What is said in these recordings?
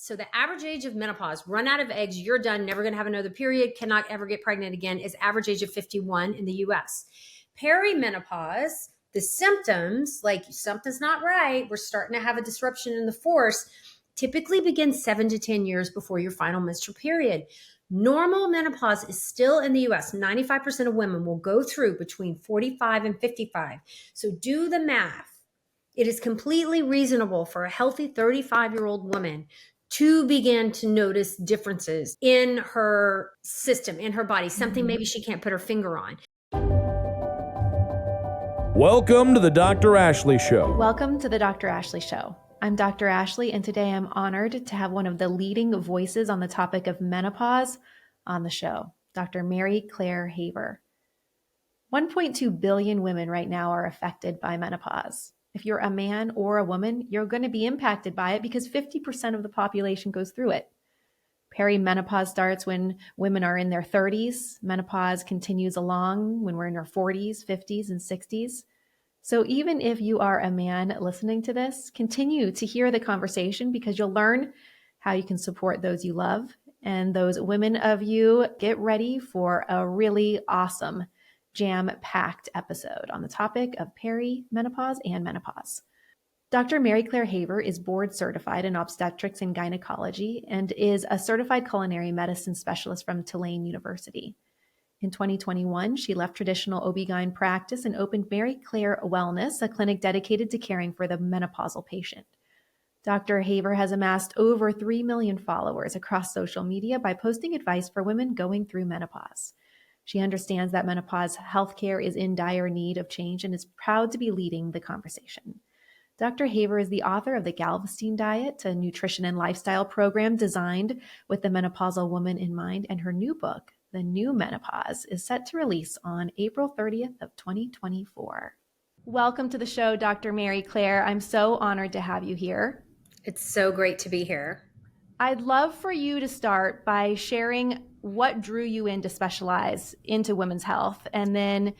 So the average age of menopause, run out of eggs, you're done, never going to have another period, cannot ever get pregnant again, is average age of 51 in the US. Perimenopause, the symptoms, like something's not right, we're starting to have a disruption in the force, typically begins 7 to 10 years before your final menstrual period. Normal menopause is still in the US. 95% of women will go through between 45 and 55. So do the math. It is completely reasonable for a healthy 35-year-old woman to begin to notice differences in her system, in her body, something maybe she can't put her finger on. Welcome to the Dr. Ashley Show. Welcome to the Dr. Ashley Show. I'm Dr. Ashley, and today I'm honored to have one of the leading voices on the topic of menopause on the show, Dr. Mary Claire Haver. 1.2 billion women right now are affected by menopause. If you're a man or a woman, you're going to be impacted by it because 50% of the population goes through it. Perimenopause starts when women are in their 30s. Menopause continues along when we're in our 40s, 50s, and 60s. So even if you are a man listening to this, continue to hear the conversation because you'll learn how you can support those you love. And those women of you, get ready for a really awesome jam-packed episode on the topic of perimenopause and menopause. Dr. Mary Claire Haver is board certified in obstetrics and gynecology and is a certified culinary medicine specialist from Tulane University. In 2021, she left traditional OB-GYN practice and opened Mary Claire Wellness, a clinic dedicated to caring for the menopausal patient. Dr. Haver has amassed over 3 million followers across social media by posting advice for women going through menopause. She understands that menopause healthcare is in dire need of change and is proud to be leading the conversation. Dr. Haver is the author of the Galveston Diet, a nutrition and lifestyle program designed with the menopausal woman in mind, and her new book, The New Menopause, is set to release on April 30th of 2024. Welcome to the show, Dr. Mary Claire. I'm so honored to have you here. It's so great to be here. I'd love for you to start by sharing what drew you in to specialize into women's health and then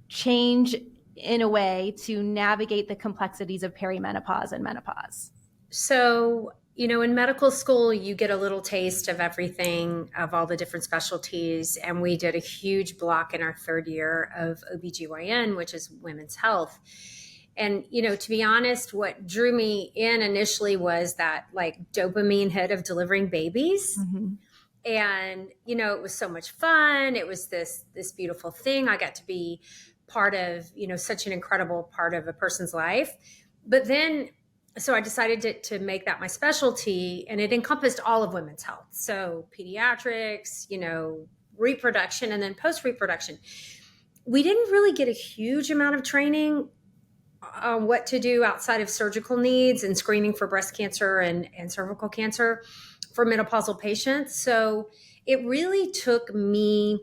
change in a way to navigate the complexities of perimenopause and menopause. So, in medical school, you get a little taste of everything, of all the different specialties. And we did a huge block in our third year of OBGYN, which is women's health. And, to be honest, what drew me in initially was that dopamine hit of delivering babies. Mm-hmm. And, it was so much fun. It was this beautiful thing. I got to be part of, such an incredible part of a person's life. But then, so I decided to make that my specialty, and it encompassed all of women's health. So pediatrics, reproduction, and then post-reproduction. We didn't really get a huge amount of training on what to do outside of surgical needs and screening for breast cancer and cervical cancer for menopausal patients. So it really took me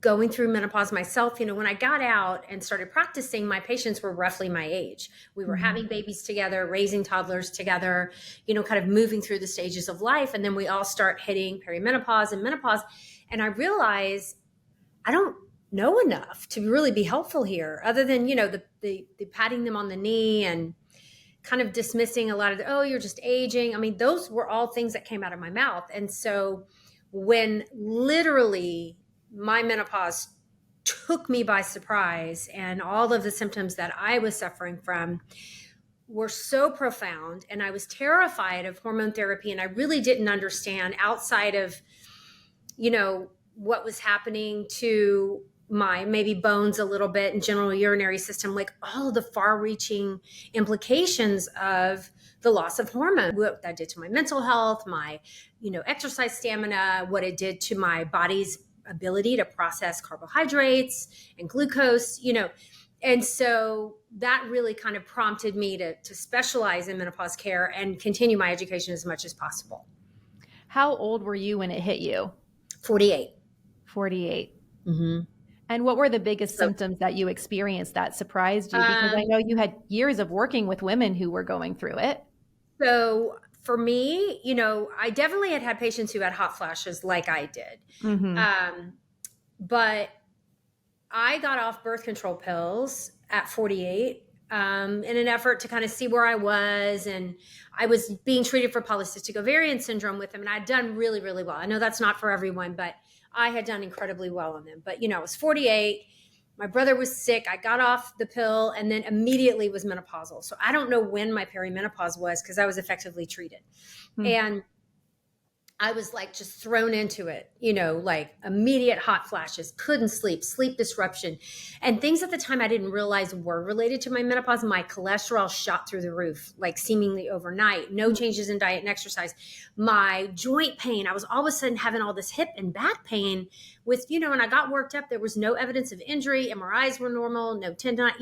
going through menopause myself. When I got out and started practicing, my patients were roughly my age. We were having babies together, raising toddlers together, kind of moving through the stages of life. And then we all start hitting perimenopause and menopause. And I realized I don't know enough to really be helpful here, other than, the patting them on the knee and kind of dismissing a lot of you're just aging. I mean, those were all things that came out of my mouth. And so when literally my menopause took me by surprise and all of the symptoms that I was suffering from were so profound, and I was terrified of hormone therapy, and I really didn't understand outside of, what was happening to my maybe bones a little bit and general urinary system, all the far-reaching implications of the loss of hormone, what that did to my mental health, my, exercise stamina, what it did to my body's ability to process carbohydrates and glucose, and so that really kind of prompted me to specialize in menopause care and continue my education as much as possible. How old were you when it hit you? 48. 48. Mm-hmm. And what were the biggest symptoms that you experienced that surprised you? Because I know you had years of working with women who were going through it. So for me, I definitely had patients who had hot flashes like I did. Mm-hmm. But I got off birth control pills at 48 in an effort to kind of see where I was. And I was being treated for polycystic ovarian syndrome with them. And I'd done really, really well. I know that's not for everyone, but I had done incredibly well on them. But, I was 48. My brother was sick. I got off the pill and then immediately was menopausal. So I don't know when my perimenopause was because I was effectively treated. And I was like just thrown into it, like immediate hot flashes, couldn't sleep disruption, and things at the time I didn't realize were related to my menopause. My cholesterol shot through the roof, like seemingly overnight, no changes in diet and exercise. My joint pain, I was all of a sudden having all this hip and back pain with, and I got worked up. There was no evidence of injury. MRIs were normal, no tendon,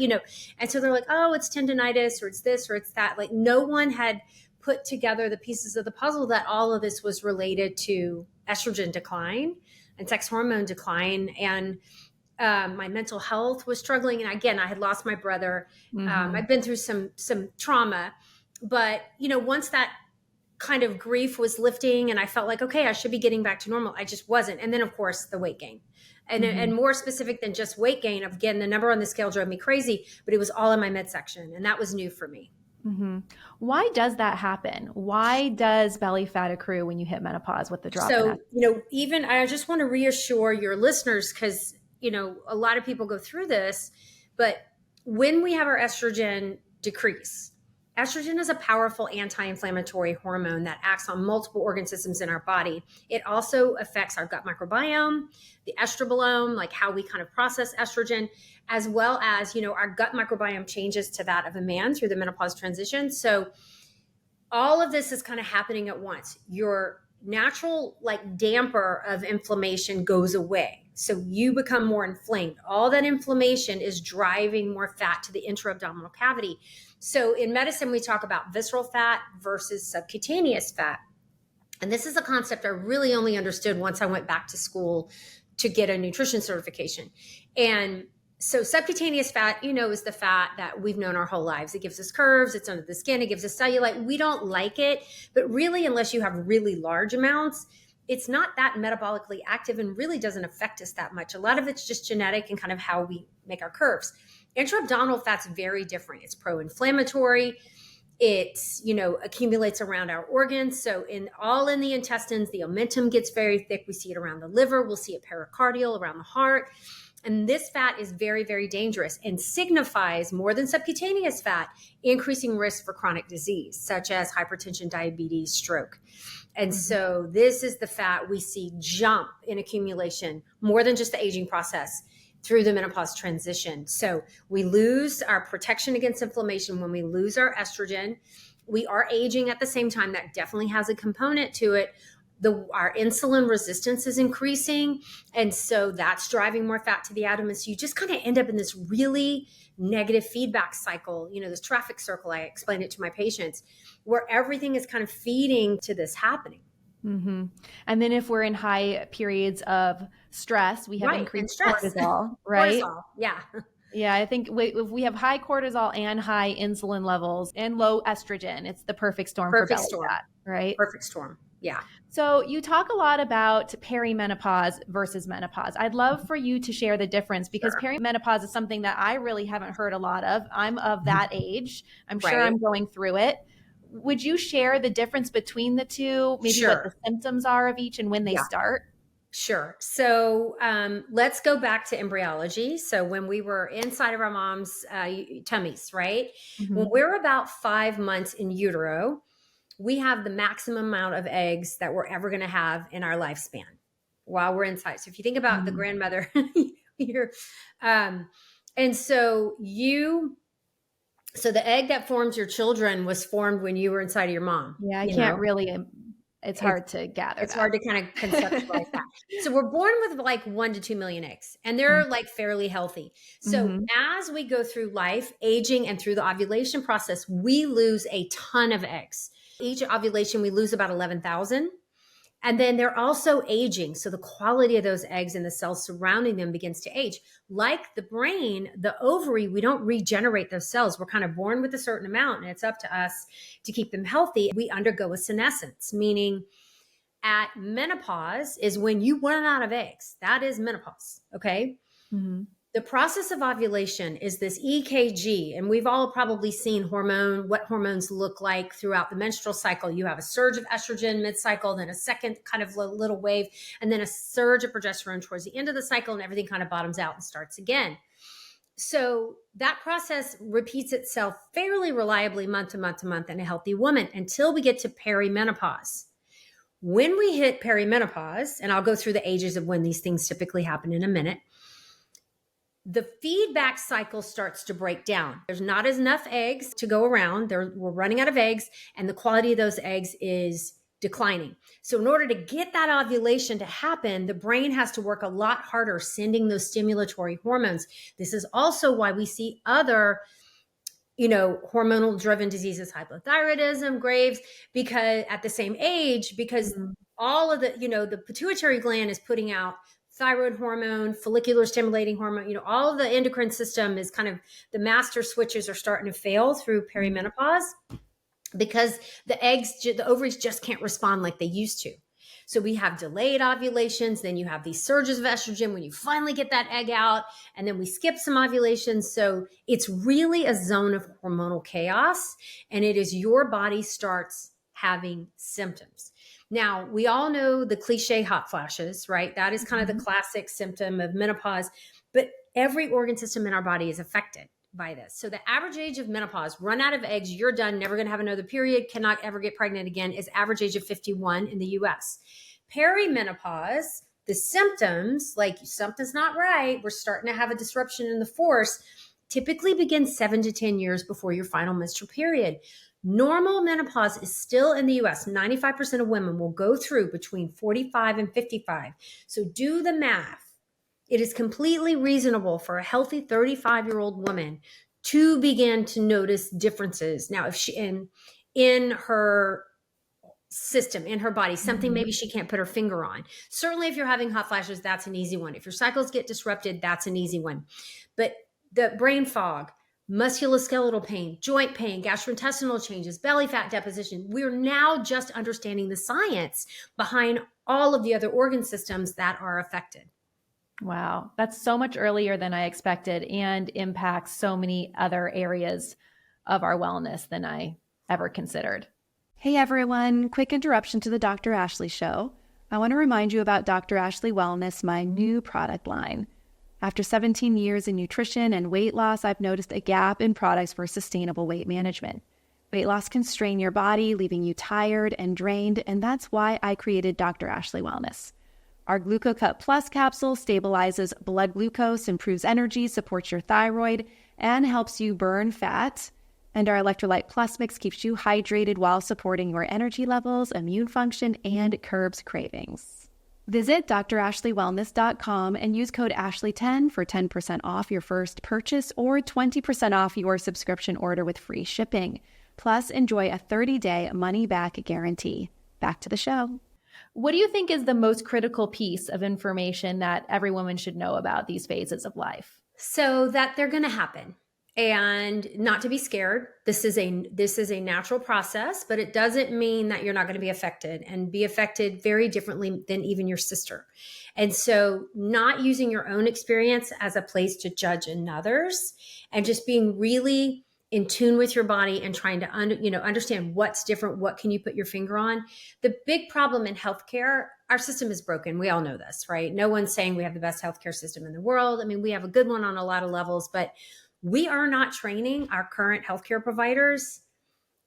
and so they're like, oh, it's tendonitis or it's this or it's that. Like no one had put together the pieces of the puzzle that all of this was related to estrogen decline and sex hormone decline. And my mental health was struggling. And again, I had lost my brother. I'd been through some trauma, but once that kind of grief was lifting and I felt like, okay, I should be getting back to normal, I just wasn't. And then of course the weight gain and more specific than just weight gain, again, the number on the scale drove me crazy, but it was all in my midsection. And that was new for me. Why does that happen? Why does belly fat accrue when you hit menopause with the drop? So, even I just want to reassure your listeners because, a lot of people go through this, but when we have our estrogen decrease, estrogen is a powerful anti-inflammatory hormone that acts on multiple organ systems in our body. It also affects our gut microbiome, the estrobolome, like how we kind of process estrogen, as well as, our gut microbiome changes to that of a man through the menopause transition. So all of this is kind of happening at once. Your natural damper of inflammation goes away. So you become more inflamed. All that inflammation is driving more fat to the intra-abdominal cavity. So in medicine, we talk about visceral fat versus subcutaneous fat. And this is a concept I really only understood once I went back to school to get a nutrition certification. And so subcutaneous fat, is the fat that we've known our whole lives. It gives us curves, it's under the skin, it gives us cellulite. We don't like it, but really, unless you have really large amounts, it's not that metabolically active and really doesn't affect us that much. A lot of it's just genetic and kind of how we make our curves. Intra-abdominal fat's very different. It's pro-inflammatory. It's, accumulates around our organs. So in the intestines, the omentum gets very thick. We see it around the liver. We'll see it pericardial, around the heart. And this fat is very, very dangerous and signifies more than subcutaneous fat, increasing risk for chronic disease, such as hypertension, diabetes, stroke. And so this is the fat we see jump in accumulation more than just the aging process through the menopause transition. So we lose our protection against inflammation when we lose our estrogen. We are aging at the same time. That definitely has a component to it. Our insulin resistance is increasing. And so that's driving more fat to the abdomen. So you just kind of end up in this really negative feedback cycle, this traffic circle. I explain it to my patients where everything is kind of feeding to this happening. And then if we're in high periods of stress, we have increased cortisol, right? Cortisol, yeah. Yeah, I think if we have high cortisol and high insulin levels and low estrogen, it's the perfect storm for belly fat, right? Perfect storm. Yeah. So you talk a lot about perimenopause versus menopause. I'd love for you to share the difference because perimenopause is something that I really haven't heard a lot of. I'm of that age. I'm sure I'm going through it. Would you share the difference between the two, maybe what the symptoms are of each and when they start? Sure. So let's go back to embryology. So when we were inside of our mom's tummies, right? When we're about 5 months in utero, we have the maximum amount of eggs that we're ever going to have in our lifespan while we're inside. So if you think about the grandmother, and so the egg that forms your children was formed when you were inside of your mom. Yeah, I can't really, it's hard to gather. It's hard to kind of conceptualize that. So we're born with like 1 to 2 million eggs and they're like fairly healthy. So as we go through life, aging and through the ovulation process, we lose a ton of eggs. Each ovulation, we lose about 11,000. And then they're also aging. So the quality of those eggs and the cells surrounding them begins to age. Like the brain, the ovary, we don't regenerate those cells. We're kind of born with a certain amount and it's up to us to keep them healthy. We undergo a senescence, meaning at menopause is when you run out of eggs. That is menopause. Okay. The process of ovulation is this EKG, and we've all probably seen what hormones look like throughout the menstrual cycle. You have a surge of estrogen mid-cycle, then a second kind of little wave, and then a surge of progesterone towards the end of the cycle, and everything kind of bottoms out and starts again. So that process repeats itself fairly reliably month to month to month in a healthy woman until we get to perimenopause. When we hit perimenopause, and I'll go through the ages of when these things typically happen in a minute, the feedback cycle starts to break down. There's not enough eggs to go around. We're running out of eggs, and the quality of those eggs is declining. So in order to get that ovulation to happen, the brain has to work a lot harder sending those stimulatory hormones. This is also why we see other hormonal driven diseases, hypothyroidism, Graves, because at the same age, because all of the pituitary gland is putting out thyroid hormone, follicular stimulating hormone, all of the endocrine system is kind of, the master switches are starting to fail through perimenopause because the ovaries just can't respond like they used to. So we have delayed ovulations, then you have these surges of estrogen when you finally get that egg out, and then we skip some ovulations. So it's really a zone of hormonal chaos, and it is your body starts having symptoms. Now, we all know the cliche hot flashes, right? That is kind of the classic symptom of menopause, but every organ system in our body is affected by this. So the average age of menopause, run out of eggs, you're done, never going to have another period, cannot ever get pregnant again, is average age of 51 in the US. Perimenopause, the symptoms, like something's not right, we're starting to have a disruption in the force, typically begins 7 to 10 years before your final menstrual period. Normal menopause is still in the US. 95% of women will go through between 45 and 55. So do the math. It is completely reasonable for a healthy 35-year-old woman to begin to notice differences. Now, if she in her system, in her body, something maybe she can't put her finger on. Certainly if you're having hot flashes, that's an easy one. If your cycles get disrupted, that's an easy one. But the brain fog, musculoskeletal pain, joint pain, gastrointestinal changes, belly fat deposition. We're now just understanding the science behind all of the other organ systems that are affected. Wow. That's so much earlier than I expected and impacts so many other areas of our wellness than I ever considered. Hey everyone, quick interruption to the Dr. Ashley show. I want to remind you about Dr. Ashley Wellness, my new product line. After 17 years in nutrition and weight loss, I've noticed a gap in products for sustainable weight management. Weight loss can strain your body, leaving you tired and drained, and that's why I created Dr. Ashley Wellness. Our GlucoCut Plus capsule stabilizes blood glucose, improves energy, supports your thyroid, and helps you burn fat. And our Electrolyte Plus mix keeps you hydrated while supporting your energy levels, immune function, and curbs cravings. Visit drashleywellness.com and use code Ashley10 for 10% off your first purchase or 20% off your subscription order with free shipping. Plus, enjoy a 30-day money-back guarantee. Back to the show. What do you think is the most critical piece of information that every woman should know about these phases of life? So that they're going to happen. And not to be scared. This is a natural process, but it doesn't mean that you're not going to be affected, and be affected very differently than even your sister. And so not using your own experience as a place to judge another's, and just being really in tune with your body and trying to understand what's different, what can you put your finger on. The big problem in healthcare, our system is broken. We all know this, right? No one's saying we have the best healthcare system in the world. I mean, we have a good one on a lot of levels, but we are not training our current healthcare providers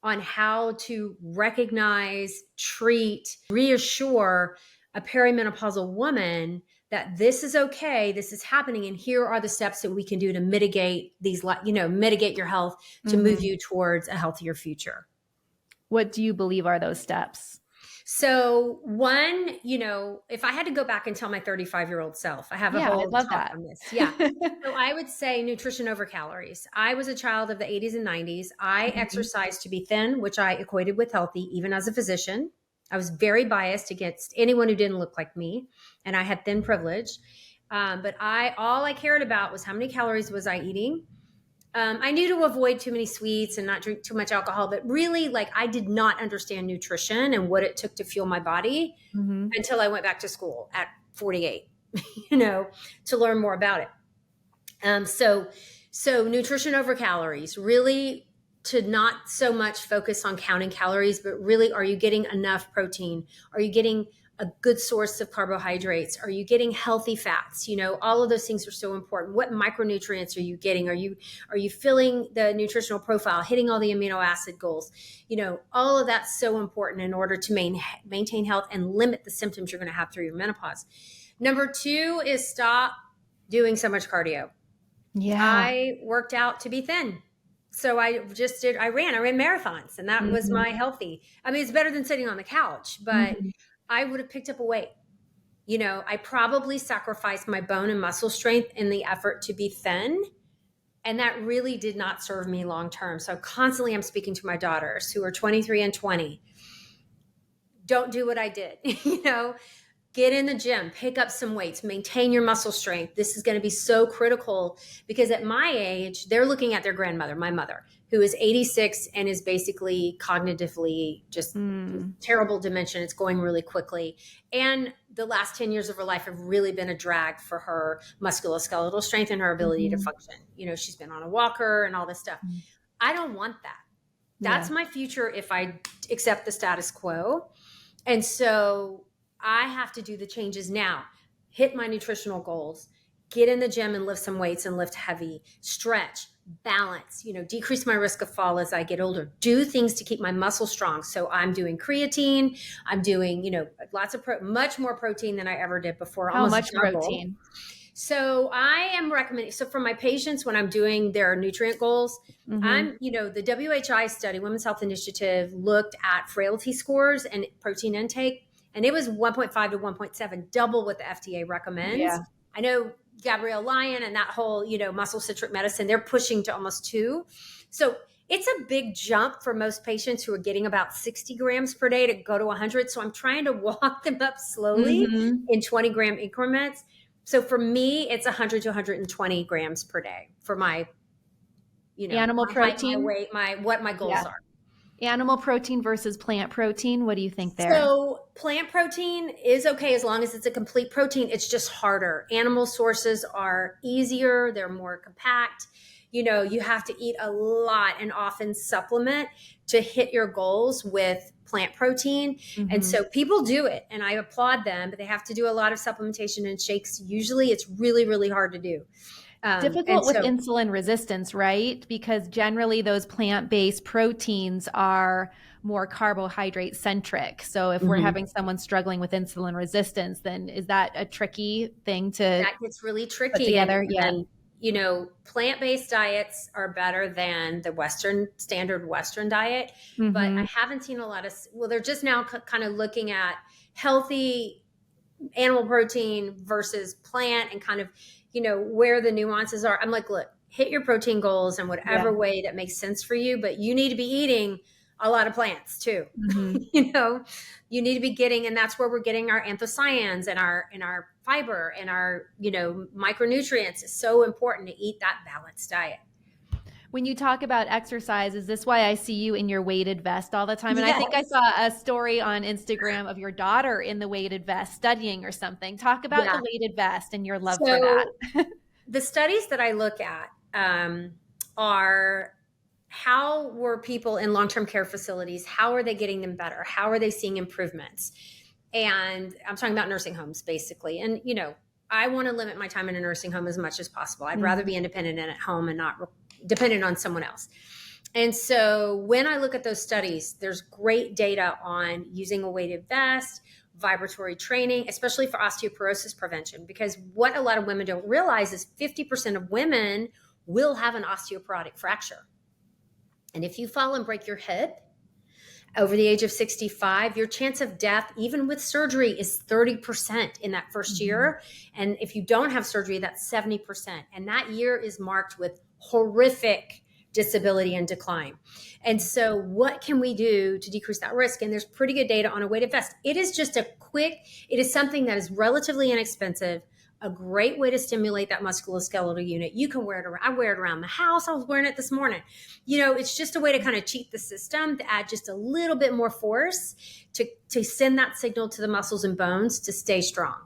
on how to recognize, treat, reassure a perimenopausal woman that this is okay, this is happening, and here are the steps that we can do to mitigate mitigate your health to move you towards a healthier future. What do you believe are those steps? So one, if I had to go back and tell my 35-year-old self, I have a whole talk on this. Yeah. So I would say nutrition over calories. I was a child of the 80s and 90s. I exercised to be thin, which I equated with healthy, even as a physician. I was very biased against anyone who didn't look like me, and I had thin privilege. But all I cared about was how many calories was I eating. I knew to avoid too many sweets and not drink too much alcohol, but really, I did not understand nutrition and what it took to fuel my body until I went back to school at 48, to learn more about it. So nutrition over calories, really, to not so much focus on counting calories, but really, are you getting enough protein? Are you getting a good source of carbohydrates? Are you getting healthy fats? All of those things are so important. What micronutrients are you getting? Are you filling the nutritional profile, hitting all the amino acid goals? All of that's so important in order to maintain health and limit the symptoms you're going to have through your menopause. Number 2 is stop doing so much cardio. Yeah. I worked out to be thin. So I ran marathons, and that was my healthy. I mean, it's better than sitting on the couch, but I would have picked up a weight. I probably sacrificed my bone and muscle strength in the effort to be thin. And that really did not serve me long term. So constantly I'm speaking to my daughters who are 23 and 20. Don't do what I did. Get in the gym, pick up some weights, maintain your muscle strength. This is going to be so critical because at my age, they're looking at their grandmother, my mother, who is 86 and is basically cognitively just terrible dementia. It's going really quickly. And the last 10 years of her life have really been a drag for her musculoskeletal strength and her ability to function. She's been on a walker and all this stuff. I don't want that. That's my future if I accept the status quo. And so I have to do the changes now, hit my nutritional goals, get in the gym and lift some weights and lift heavy, stretch, balance, decrease my risk of fall as I get older, do things to keep my muscle strong. So I'm doing creatine. I'm doing, lots of much more protein than I ever did before. How much protein? So I am recommending, so for my patients, when I'm doing their nutrient goals, I'm, the WHI study, Women's Health Initiative, looked at frailty scores and protein intake. And it was 1.5 to 1.7, double what the FDA recommends. Yeah. I know Gabrielle Lyon and that whole, muscle citric medicine, they're pushing to almost 2. So it's a big jump for most patients who are getting about 60 grams per day to go to 100. So I'm trying to walk them up slowly in 20 gram increments. So for me, it's 100 to 120 grams per day for my, animal protein, my weight, what my goals are. Animal protein versus plant protein. What do you think there? So plant protein is okay as long as it's a complete protein. It's just harder. Animal sources are easier. They're more compact. You have to eat a lot and often supplement to hit your goals with plant protein. And so people do it and I applaud them, but they have to do a lot of supplementation and shakes. Usually it's really, really hard to do. Difficult with insulin resistance, right? Because generally those plant-based proteins are more carbohydrate centric. So if we're having someone struggling with insulin resistance, then is that a tricky thing to that gets really tricky put together? And plant-based diets are better than the standard Western diet, but I haven't seen a lot of, they're just now kind of looking at healthy animal protein versus plant and kind of, where the nuances are. I'm like, look, hit your protein goals in whatever way that makes sense for you, but you need to be eating a lot of plants too. You need to be getting, and that's where we're getting our anthocyanins and our fiber and our, micronutrients. It's so important to eat that balanced diet. When you talk about exercise, is this why I see you in your weighted vest all the time? And I think I saw a story on Instagram of your daughter in the weighted vest studying or something. Talk about the weighted vest and your love for that. The studies that I look at are how were people in long-term care facilities, how are they getting them better? How are they seeing improvements? And I'm talking about nursing homes basically. And, I want to limit my time in a nursing home as much as possible. I'd rather be independent and at home and not dependent on someone else. And so when I look at those studies, there's great data on using a weighted vest, vibratory training, especially for osteoporosis prevention, because what a lot of women don't realize is 50% of women will have an osteoporotic fracture. And if you fall and break your hip over the age of 65, your chance of death, even with surgery, is 30% in that first year. And if you don't have surgery, that's 70%. And that year is marked with horrific disability and decline. And so what can we do to decrease that risk? And there's pretty good data on a weighted vest. It is just it is something that is relatively inexpensive, a great way to stimulate that musculoskeletal unit. You can wear it around. I wear it around the house. I was wearing it this morning. It's just a way to kind of cheat the system, to add just a little bit more force to send that signal to the muscles and bones to stay strong.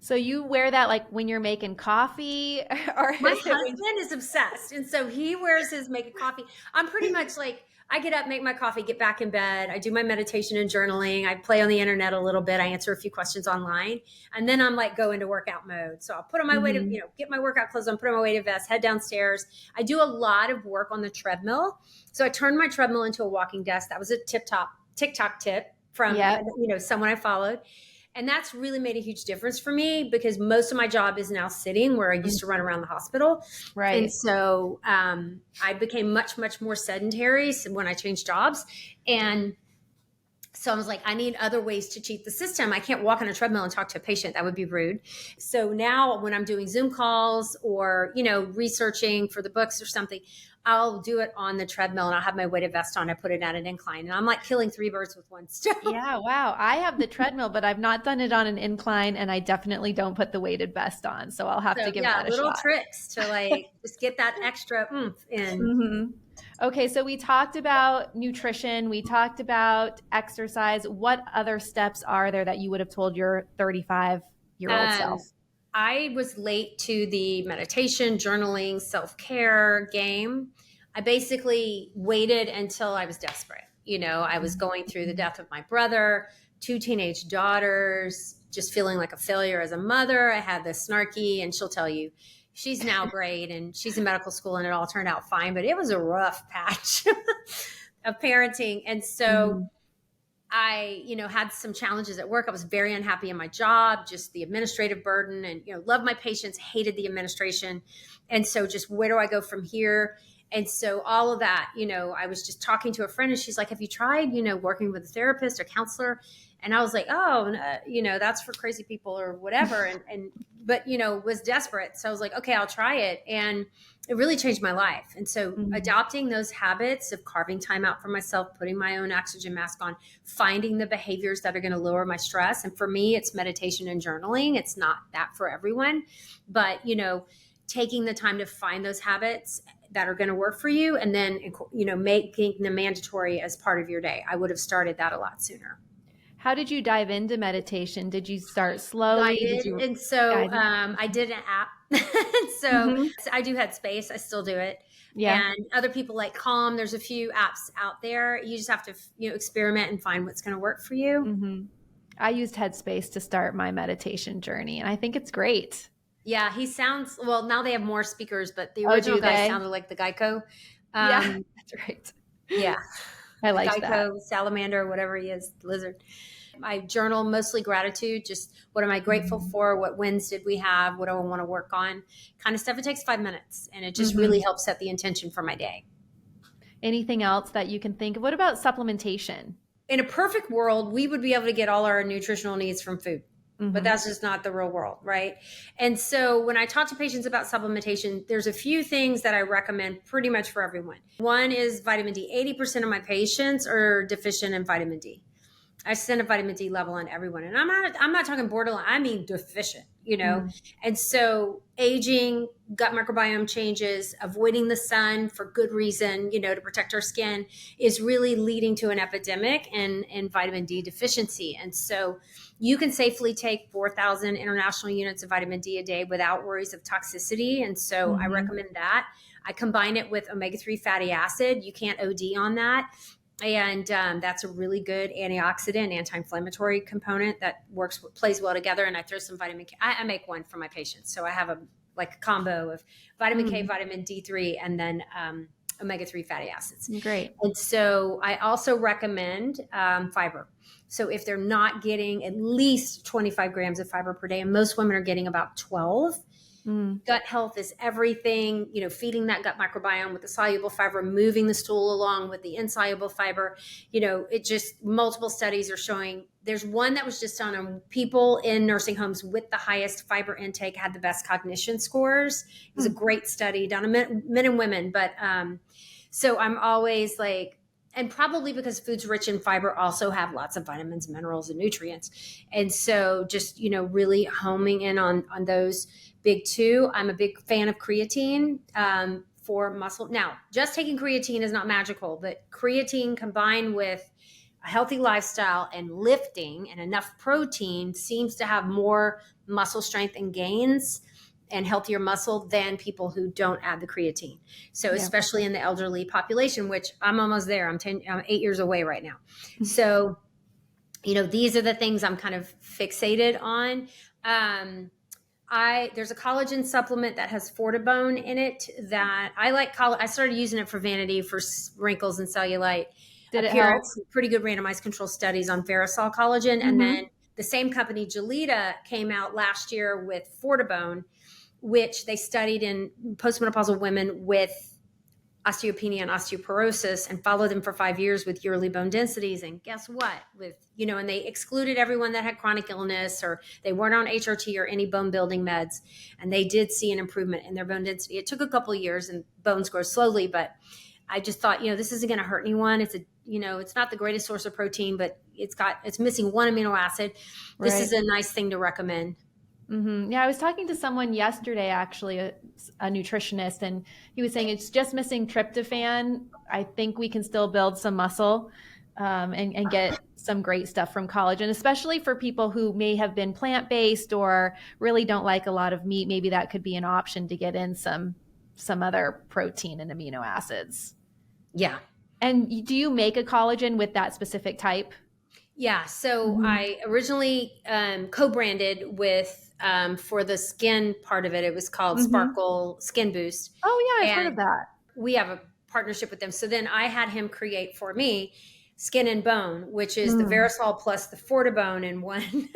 So you wear that like when you're making coffee or My is it when husband is obsessed. And so he wears his make a coffee. I'm pretty much like, I get up, make my coffee, get back in bed. I do my meditation and journaling. I play on the internet a little bit. I answer a few questions online. And then I'm like, go into workout mode. So I'll put on my weighted, Mhm. get my workout clothes on, put on my weighted vest, head downstairs. I do a lot of work on the treadmill. So I turned my treadmill into a walking desk. That was a TikTok tip from, Yep. someone I followed. And that's really made a huge difference for me because most of my job is now sitting where I used to run around the hospital. Right. And so I became much, much more sedentary when I changed jobs. And so I was like, I need other ways to cheat the system. I can't walk on a treadmill and talk to a patient. That would be rude. So now when I'm doing Zoom calls or, researching for the books or something, I'll do it on the treadmill and I'll have my weighted vest on. I put it at an incline and I'm like killing 3 birds with one stone. Yeah, wow. I have the treadmill, but I've not done it on an incline and I definitely don't put the weighted vest on. So I'll have to give that a little shot. tricks to like just get that extra oomph in. Mm-hmm. Okay, so we talked about nutrition, we talked about exercise. What other steps are there that you would have told your 35-year-old self? I was late to the meditation, journaling, self-care game. I basically waited until I was desperate. I was going through the death of my brother, 2 teenage daughters, just feeling like a failure as a mother. I had this snarky, and she'll tell you, she's now great and she's in medical school and it all turned out fine, but it was a rough patch of parenting. And so I, had some challenges at work. I was very unhappy in my job, just the administrative burden and, loved my patients, hated the administration. And so just where do I go from here? And so all of that, I was just talking to a friend and she's like, have you tried, working with a therapist or counselor? And I was like, oh, that's for crazy people or whatever. But was desperate. So I was like, okay, I'll try it. And it really changed my life. And so adopting those habits of carving time out for myself, putting my own oxygen mask on, finding the behaviors that are going to lower my stress. And for me, it's meditation and journaling. It's not that for everyone, but, taking the time to find those habits that are going to work for you. And then, making them mandatory as part of your day. I would have started that a lot sooner. How did you dive into meditation? Did you start slowly? And so I did an app. So I do Headspace. I still do it. Yeah. And other people like Calm. There's a few apps out there. You just have to, experiment and find what's going to work for you. Mm-hmm. I used Headspace to start my meditation journey, and I think it's great. Yeah, he sounds, well, now they have more speakers, but the original guy sounded like the Geico. Yeah, that's right. Yeah. I like Geico, that. salamander, whatever he is, lizard. I journal mostly gratitude. Just what am I grateful for? What wins did we have? What do I want to work on? Kind of stuff. It takes 5 minutes and it just really helps set the intention for my day. Anything else that you can think of? What about supplementation? In a perfect world, we would be able to get all our nutritional needs from food. But that's just not the real world, right? And so when I talk to patients about supplementation, there's a few things that I recommend pretty much for everyone. One is vitamin D. 80% of my patients are deficient in vitamin D. I send a vitamin D level on everyone. And I'm not talking borderline, I mean deficient, And so aging, gut microbiome changes, avoiding the sun for good reason, to protect our skin is really leading to an epidemic in vitamin D deficiency. And so you can safely take 4,000 international units of vitamin D a day without worries of toxicity. And so I recommend that. I combine it with omega-3 fatty acid. You can't OD on that. And that's a really good antioxidant, anti-inflammatory component that plays well together. And I throw some vitamin K. I make one for my patients. So I have a combo of vitamin K, vitamin D3, and then omega-3 fatty acids. Great. And so I also recommend fiber. So if they're not getting at least 25 grams of fiber per day, and most women are getting about 12, gut health is everything, feeding that gut microbiome with the soluble fiber, moving the stool along with the insoluble fiber. It just, multiple studies are showing. There's one that was just done on people in nursing homes with the highest fiber intake had the best cognition scores. It was a great study done on men and women. But so I'm always like, and probably because foods rich in fiber also have lots of vitamins, minerals, and nutrients. And so just, really homing in on those big two. I'm a big fan of creatine for muscle. Now, just taking creatine is not magical, but creatine combined with a healthy lifestyle and lifting and enough protein seems to have more muscle strength and gains and healthier muscle than people who don't add the creatine. So especially in the elderly population, which I'm almost there. I'm 8 years away right now. So, these are the things I'm kind of fixated on. There's a collagen supplement that has Fortibone in it that I like. I started using it for vanity, for wrinkles and cellulite. Did it help? Pretty good randomized control studies on Verisol collagen. And then the same company, Gelita, came out last year with Fortibone, which they studied in postmenopausal women with osteopenia and osteoporosis and followed them for 5 years with yearly bone densities. And guess what? And they excluded everyone that had chronic illness or they weren't on HRT or any bone building meds. And they did see an improvement in their bone density. It took a couple of years and bones grow slowly, but I just thought, this isn't going to hurt anyone. It's not the greatest source of protein, but it's missing one amino acid. This is a nice thing to recommend. Mm-hmm. Yeah, I was talking to someone yesterday, actually, a nutritionist, and he was saying it's just missing tryptophan. I think we can still build some muscle and get some great stuff from collagen, especially for people who may have been plant-based or really don't like a lot of meat. Maybe that could be an option to get in some other protein and amino acids. Yeah. And do you make a collagen with that specific type? Yeah. So I originally co-branded with, for the skin part of it, it was called Sparkle Skin Boost. Oh yeah, I've heard of that. We have a partnership with them. So then I had him create for me Skin and Bone, which is the Verisol plus the Fortibone in one.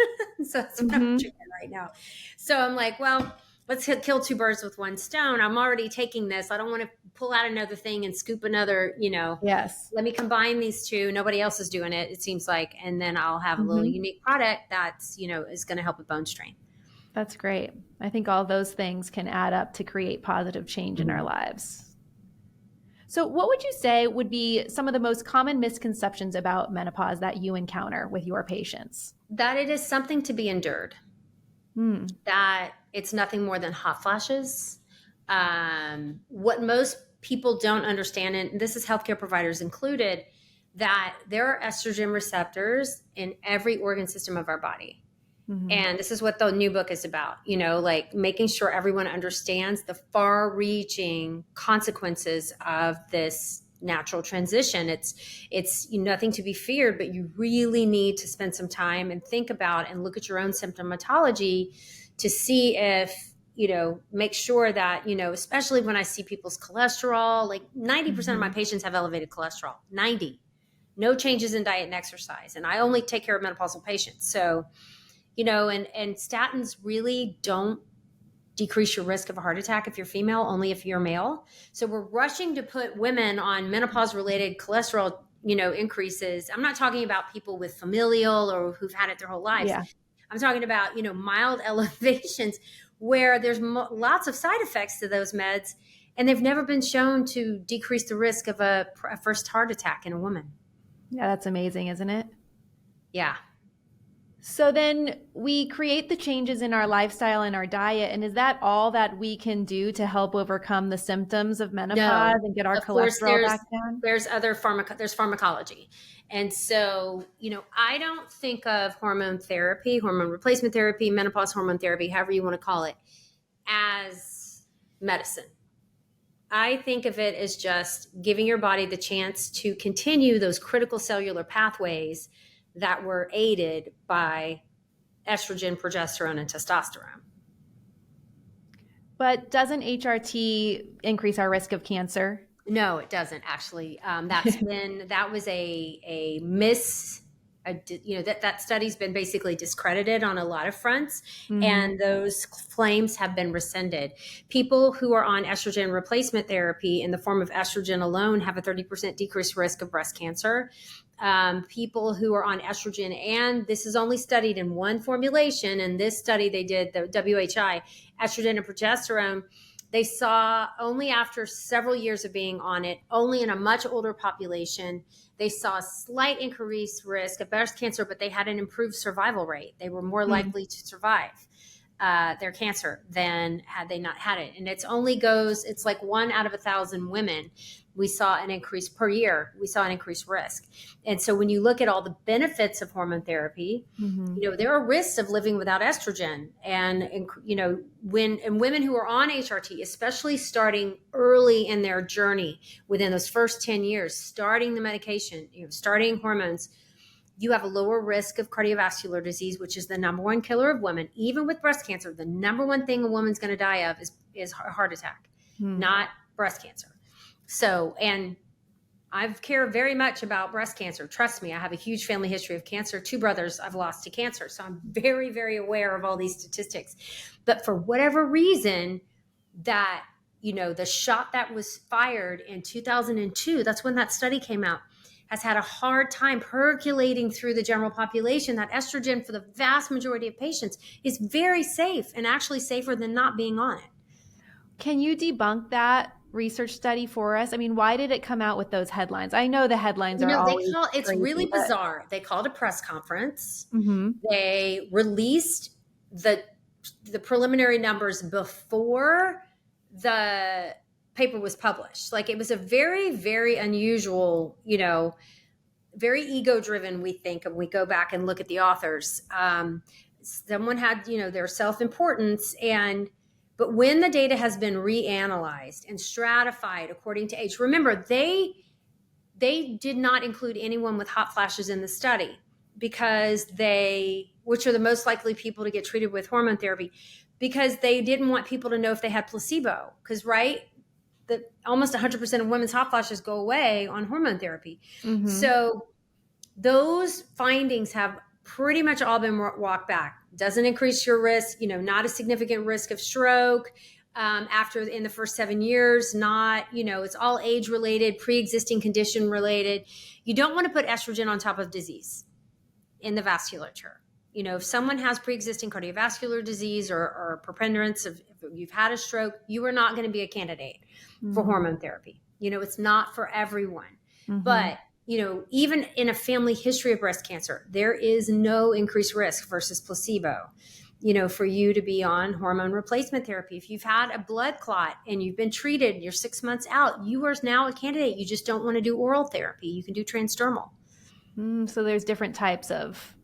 So that's what I'm drinking right now. So I'm like, well, let's kill two birds with one stone. I'm already taking this. I don't want to pull out another thing and scoop another, Yes. Let me combine these two. Nobody else is doing it, it seems like. And then I'll have a little unique product that's, is going to help with bone strength. That's great. I think all those things can add up to create positive change in our lives. So what would you say would be some of the most common misconceptions about menopause that you encounter with your patients? That it is something to be endured. That it's nothing more than hot flashes. What most people don't understand, and this is healthcare providers included, that there are estrogen receptors in every organ system of our body. And this is what the new book is about, like making sure everyone understands the far-reaching consequences of this natural transition. It's nothing to be feared, but you really need to spend some time and think about and look at your own symptomatology to see if, make sure that, especially when I see people's cholesterol, like 90% of my patients have elevated cholesterol, 90, no changes in diet and exercise. And I only take care of menopausal patients. So, and statins really don't decrease your risk of a heart attack if you're female, only if you're male. So we're rushing to put women on menopause-related cholesterol, increases. I'm not talking about people with familial or who've had it their whole lives. Yeah. I'm talking about, mild elevations where there's lots of side effects to those meds, and they've never been shown to decrease the risk of a first heart attack in a woman. Yeah, that's amazing, isn't it? Yeah. So then we create the changes in our lifestyle and our diet. And is that all that we can do to help overcome the symptoms of menopause and get our cholesterol back down? There's there's pharmacology. And so, I don't think of hormone therapy, hormone replacement therapy, menopause hormone therapy, however you want to call it, as medicine. I think of it as just giving your body the chance to continue those critical cellular pathways that were aided by estrogen, progesterone, and testosterone. But doesn't HRT increase our risk of cancer? No, it doesn't actually. That was that study's been basically discredited on a lot of fronts, and those claims have been rescinded. People who are on estrogen replacement therapy in the form of estrogen alone have a 30% decreased risk of breast cancer. People who are on estrogen, and this is only studied in one formulation, and this study they did, the WHI, estrogen and progesterone, they saw only after several years of being on it, only in a much older population, they saw a slight increased risk of breast cancer, but they had an improved survival rate. They were more likely to survive. their cancer than had they not had it. And it's like 1 out of 1,000 women, we saw an increase per year. We saw an increased risk. And so when you look at all the benefits of hormone therapy, there are risks of living without estrogen. And when women who are on HRT, especially starting early in their journey, within those first 10 years, starting the medication, starting hormones, you have a lower risk of cardiovascular disease, which is the number one killer of women. Even with breast cancer, the number one thing a woman's going to die of is a heart attack, not breast cancer. So, and I care very much about breast cancer. Trust me, I have a huge family history of cancer. 2 brothers I've lost to cancer. So I'm very, very aware of all these statistics. But for whatever reason, that, the shot that was fired in 2002, that's when that study came out, has had a hard time percolating through the general population. That estrogen, for the vast majority of patients, is very safe, and actually safer than not being on it. Can you debunk that research study for us? I mean, why did it come out with those headlines? I know the headlines are always it's crazy, really but bizarre. They called a press conference. They released the preliminary numbers before the paper was published. Like, it was a very, very unusual, very ego-driven, we think, and we go back and look at the authors. Someone had, their self-importance, but when the data has been reanalyzed and stratified according to age, remember, they did not include anyone with hot flashes in the study, because which are the most likely people to get treated with hormone therapy, because they didn't want people to know if they had placebo, because almost 100% of women's hot flashes go away on hormone therapy. So those findings have pretty much all been walked back. Doesn't increase your risk, not a significant risk of stroke in the first 7 years, it's all age related, pre-existing condition related. You don't want to put estrogen on top of disease in the vasculature. If someone has pre-existing cardiovascular disease or preponderance of, if you've had a stroke, you are not going to be a candidate for hormone therapy. It's not for everyone. But, even in a family history of breast cancer, there is no increased risk versus placebo, for you to be on hormone replacement therapy. If you've had a blood clot and you've been treated, you're 6 months out, you are now a candidate. You just don't want to do oral therapy. You can do transdermal. So there's different types of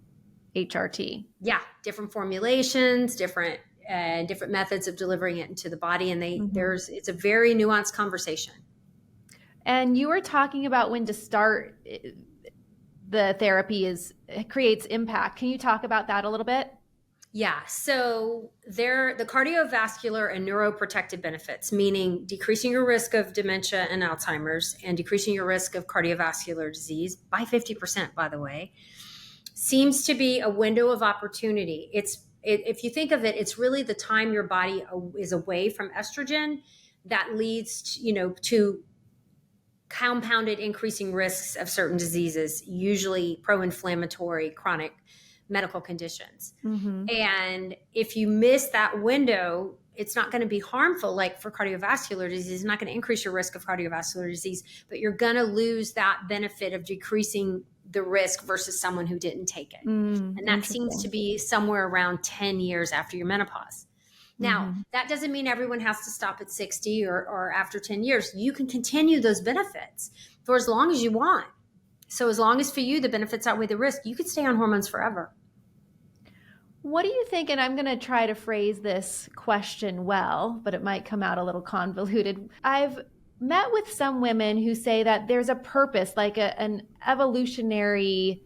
HRT. Yeah, different formulations, different methods of delivering it into the body, and it's a very nuanced conversation. And you were talking about when to start the therapy creates impact. Can you talk about that a little bit? Yeah, so the cardiovascular and neuroprotective benefits, meaning decreasing your risk of dementia and Alzheimer's and decreasing your risk of cardiovascular disease by 50%, by the way, seems to be a window of opportunity. If you think of it, it's really the time your body is away from estrogen that leads to compounded increasing risks of certain diseases, usually pro-inflammatory chronic medical conditions. And if you miss that window, it's not going to be harmful. Like for cardiovascular disease, it's not going to increase your risk of cardiovascular disease, but you're going to lose that benefit of decreasing the risk versus someone who didn't take it. And that seems to be somewhere around 10 years after your menopause. Now, that doesn't mean everyone has to stop at 60 or after 10 years. You can continue those benefits for as long as you want. So as long as for you, the benefits outweigh the risk, you could stay on hormones forever. What do you think, and I'm going to try to phrase this question well, but it might come out a little convoluted. I've met with some women who say that there's a purpose, like an evolutionary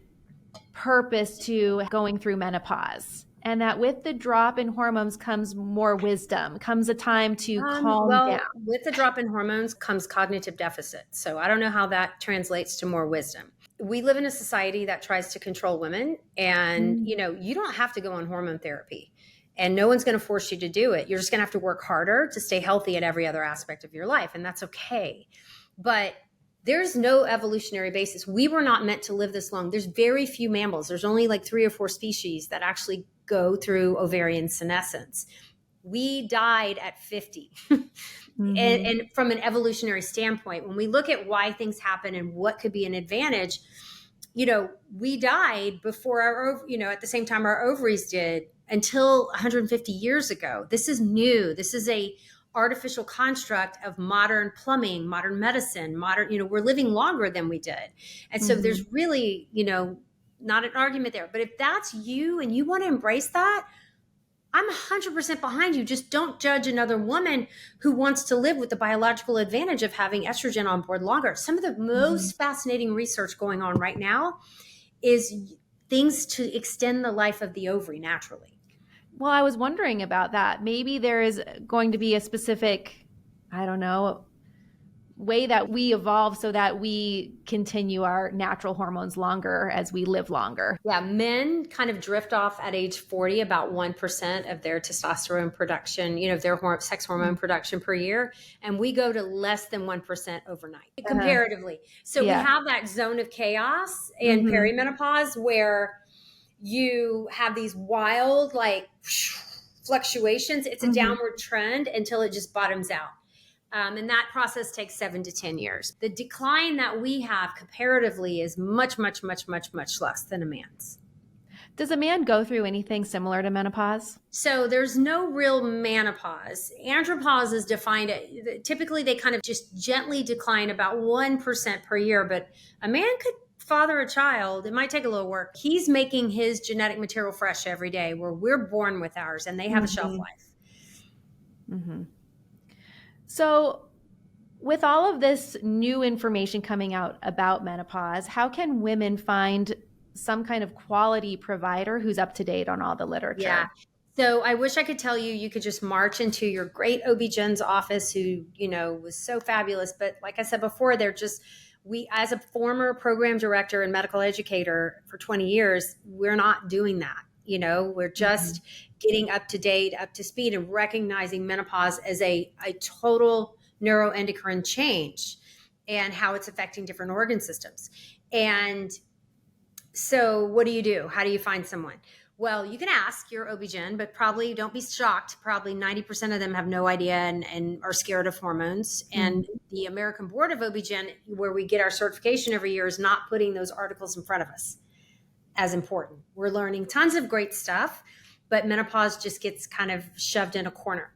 purpose to going through menopause, and that with the drop in hormones comes more wisdom, comes a time to calm down. With the drop in hormones comes cognitive deficit. So I don't know how that translates to more wisdom. We live in a society that tries to control women, and you don't have to go on hormone therapy, and no one's going to force you to do it. You're just going to have to work harder to stay healthy at every other aspect of your life, and that's okay. But there's no evolutionary basis. We were not meant to live this long. There's very few mammals. There's only like 3 or 4 species that actually go through ovarian senescence. We died at 50. And from an evolutionary standpoint, when we look at why things happen and what could be an advantage, we died before at the same time our ovaries did until 150 years ago. This is new. This is a artificial construct of modern plumbing, modern medicine, we're living longer than we did. And so there's really, not an argument there. But if that's you and you want to embrace that, I'm 100% behind you. Just don't judge another woman who wants to live with the biological advantage of having estrogen on board longer. Some of the most fascinating research going on right now is things to extend the life of the ovary naturally. Well, I was wondering about that. Maybe there is going to be a specific, I don't know, way that we evolve so that we continue our natural hormones longer as we live longer. Yeah, men kind of drift off at age 40, about 1% of their testosterone production, their sex hormone production per year. And we go to less than 1% overnight, comparatively. So we have that zone of chaos in perimenopause where you have these wild, fluctuations. It's a downward trend until it just bottoms out. And that process takes 7 to 10 years. The decline that we have comparatively is much, much, much, much, much less than a man's. Does a man go through anything similar to menopause? So there's no real menopause. Andropause is defined, typically they kind of just gently decline about 1% per year, but a man could father a child. It might take a little work. He's making his genetic material fresh every day, where we're born with ours and they have a shelf life. So with all of this new information coming out about menopause, how can women find some kind of quality provider who's up to date on all the literature? Yeah. So I wish I could tell you could just march into your great OB-GYN's office who, was so fabulous. But like I said before, we, as a former program director and medical educator for 20 years, we're not doing that. We're just getting up to date, up to speed, and recognizing menopause as a total neuroendocrine change and how it's affecting different organ systems. And so what do you do? How do you find someone? Well, you can ask your OB-GYN, but probably don't be shocked. Probably 90% of them have no idea and are scared of hormones. And the American Board of OB-GYN, where we get our certification every year, is not putting those articles in front of us as important. We're learning tons of great stuff, but menopause just gets kind of shoved in a corner.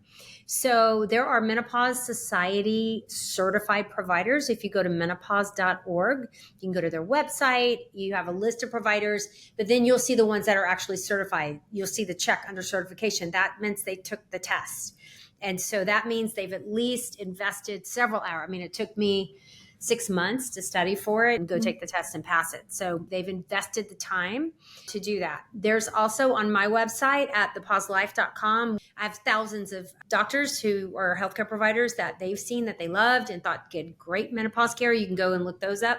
So there are Menopause Society certified providers. If you go to menopause.org, you can go to their website. You have a list of providers, but then you'll see the ones that are actually certified. You'll see the check under certification. That means they took the test. And so that means they've at least invested several hours. I mean, it took me 6 months to study for it and go take the test and pass it. So they've invested the time to do that. There's also on my website at thepauselife.com, I have thousands of doctors who are healthcare providers that they've seen that they loved and thought get great menopause care. You can go and look those up.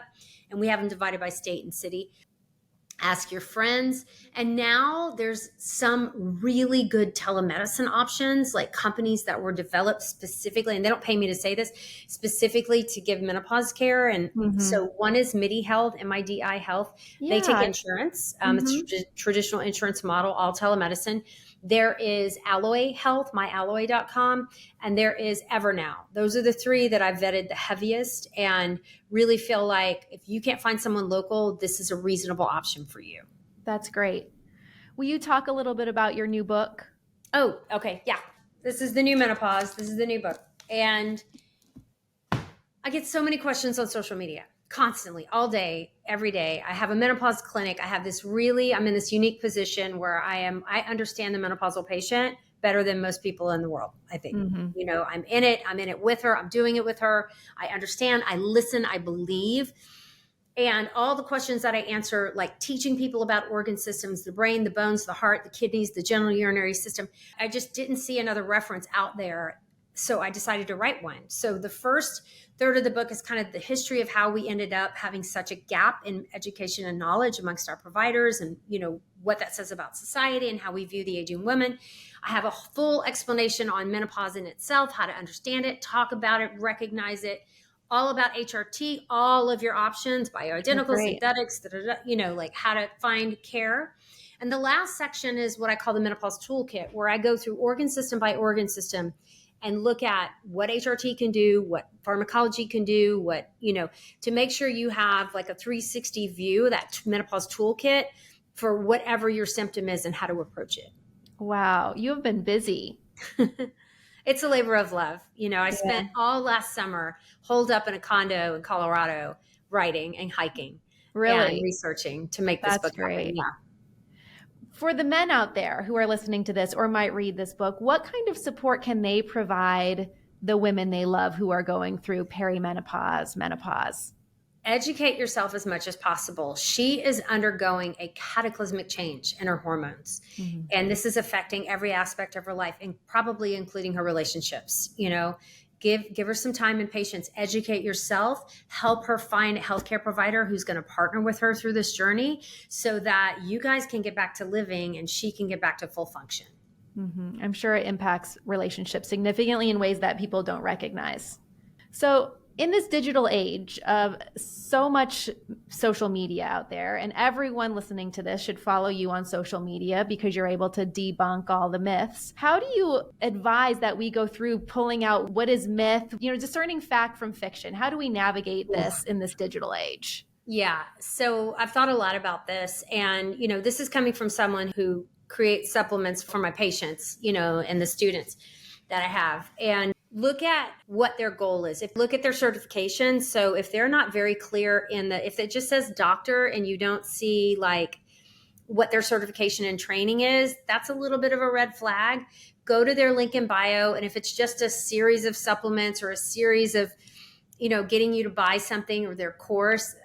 And we have them divided by state and city. Ask your friends. And now there's some really good telemedicine options, like companies that were developed specifically, and they don't pay me to say this, specifically to give menopause care. And so one is MIDI Health, MIDI Health. They take insurance. It's a traditional insurance model, all telemedicine. There is Alloy Health, myalloy.com, and there is Evernow. Those are the three that I've vetted the heaviest and really feel like if you can't find someone local, this is a reasonable option for you. That's great. Will you talk a little bit about your new book? Oh, okay. Yeah. This is the new Menopause. This is the new book. And I get so many questions on social media constantly, all day, every day. I have a menopause clinic. I'm in this unique position where I understand the menopausal patient better than most people in the world, I think. I'm in it with her. I'm doing it with her. I understand, I listen, I believe. And all the questions that I answer, like teaching people about organ systems, the brain, the bones, the heart, the kidneys, the genital urinary system, I just didn't see another reference out there. So I decided to write one. So the first third of the book is kind of the history of how we ended up having such a gap in education and knowledge amongst our providers and, what that says about society and how we view the aging women. I have a full explanation on menopause in itself, how to understand it, talk about it, recognize it, all about HRT, all of your options, bioidentical, synthetics, like how to find care. And the last section is what I call the menopause toolkit, where I go through organ system by organ system and look at what HRT can do, what pharmacology can do, what, to make sure you have like a 360 view, that menopause toolkit for whatever your symptom is and how to approach it. Wow, you have been busy. It's a labor of love. I spent all last summer holed up in a condo in Colorado writing and hiking and researching to make this book happen. Yeah. For the men out there who are listening to this or might read this book, what kind of support can they provide the women they love who are going through perimenopause, menopause? Educate yourself as much as possible. She is undergoing a cataclysmic change in her hormones. Mm-hmm. And this is affecting every aspect of her life, and probably including her relationships. Give her some time and patience, educate yourself, help her find a healthcare provider who's going to partner with her through this journey so that you guys can get back to living and she can get back to full function. Mm-hmm. I'm sure it impacts relationships significantly in ways that people don't recognize. So in this digital age of so much social media out there, and everyone listening to this should follow you on social media because you're able to debunk all the myths. How do you advise that we go through pulling out what is myth, discerning fact from fiction? How do we navigate this in this digital age? Yeah. So I've thought a lot about this, and, this is coming from someone who creates supplements for my patients, and the students that I have. And look at what their goal is. Look at their certification. So if they're not very clear if it just says doctor and you don't see like what their certification and training is, that's a little bit of a red flag. Go to their link in bio. And if it's just a series of supplements or a series of, getting you to buy something or their course,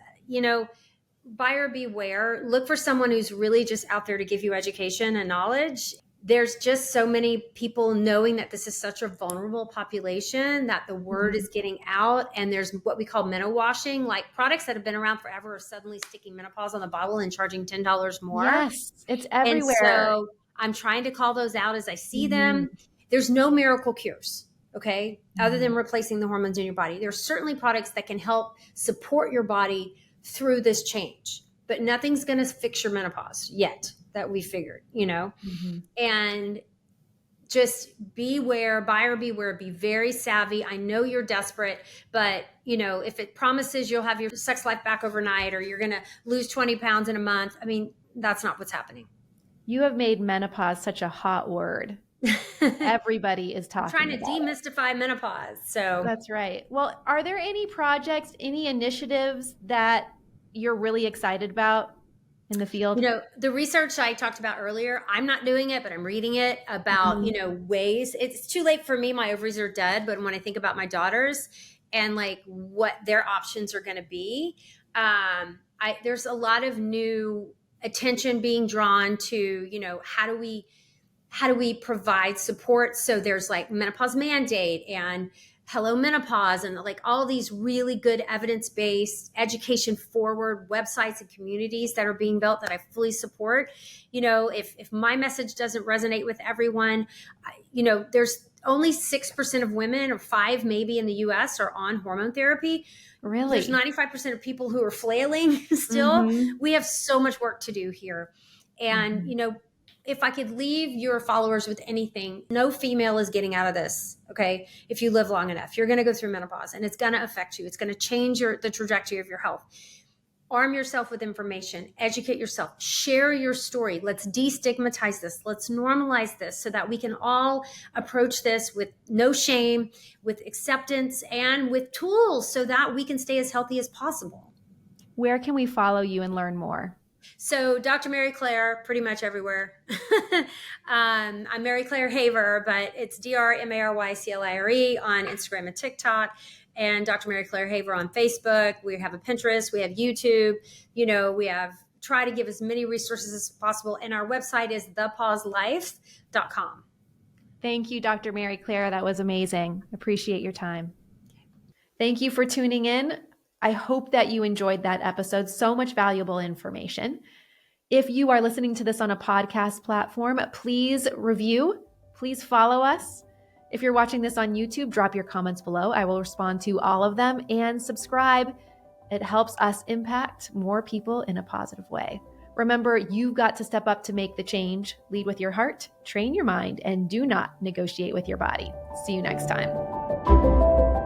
buyer beware. Look for someone who's really just out there to give you education and knowledge. There's just so many people knowing that this is such a vulnerable population that the word is getting out. And there's what we call menowashing, like products that have been around forever are suddenly sticking menopause on the bottle and charging $10 more. Yes, it's everywhere. And so I'm trying to call those out as I see them. There's no miracle cures, okay, other than replacing the hormones in your body. There's certainly products that can help support your body through this change, but nothing's going to fix your menopause yet. That we figured, and just beware, buyer beware, be very savvy. I know you're desperate, but if it promises you'll have your sex life back overnight or you're going to lose 20 pounds in a month, that's not what's happening. You have made menopause such a hot word. Everybody is talking about it. Trying to demystify menopause. So that's right. Well, are there any projects, any initiatives that you're really excited about in the field? The research I talked about earlier, I'm not doing it, but I'm reading it about, ways. It's too late for me. My ovaries are dead. But when I think about my daughters and like what their options are going to be, there's a lot of new attention being drawn to, how do we provide support? So there's like menopause mandate and Hello Menopause and like all these really good evidence-based education forward websites and communities that are being built that I fully support. If my message doesn't resonate with everyone, there's only 6% of women or 5 maybe in the US are on hormone therapy. Really? There's 95% of people who are flailing still. We have so much work to do here. And, if I could leave your followers with anything, no female is getting out of this, okay? If you live long enough, you're going to go through menopause and it's going to affect you. It's going to change the trajectory of your health. Arm yourself with information, educate yourself, share your story. Let's destigmatize this. Let's normalize this so that we can all approach this with no shame, with acceptance, and with tools so that we can stay as healthy as possible. Where can we follow you and learn more? So Dr. Mary Claire, pretty much everywhere. I'm Mary Claire Haver, but it's DrMaryClire on Instagram and TikTok, and Dr. Mary Claire Haver on Facebook. We have a Pinterest, we have YouTube, we try to give as many resources as possible. And our website is thepauselife.com. Thank you, Dr. Mary Claire. That was amazing. Appreciate your time. Thank you for tuning in. I hope that you enjoyed that episode. So much valuable information. If you are listening to this on a podcast platform, please review, please follow us. If you're watching this on YouTube, drop your comments below. I will respond to all of them, and subscribe. It helps us impact more people in a positive way. Remember, you've got to step up to make the change. Lead with your heart, train your mind, and do not negotiate with your body. See you next time.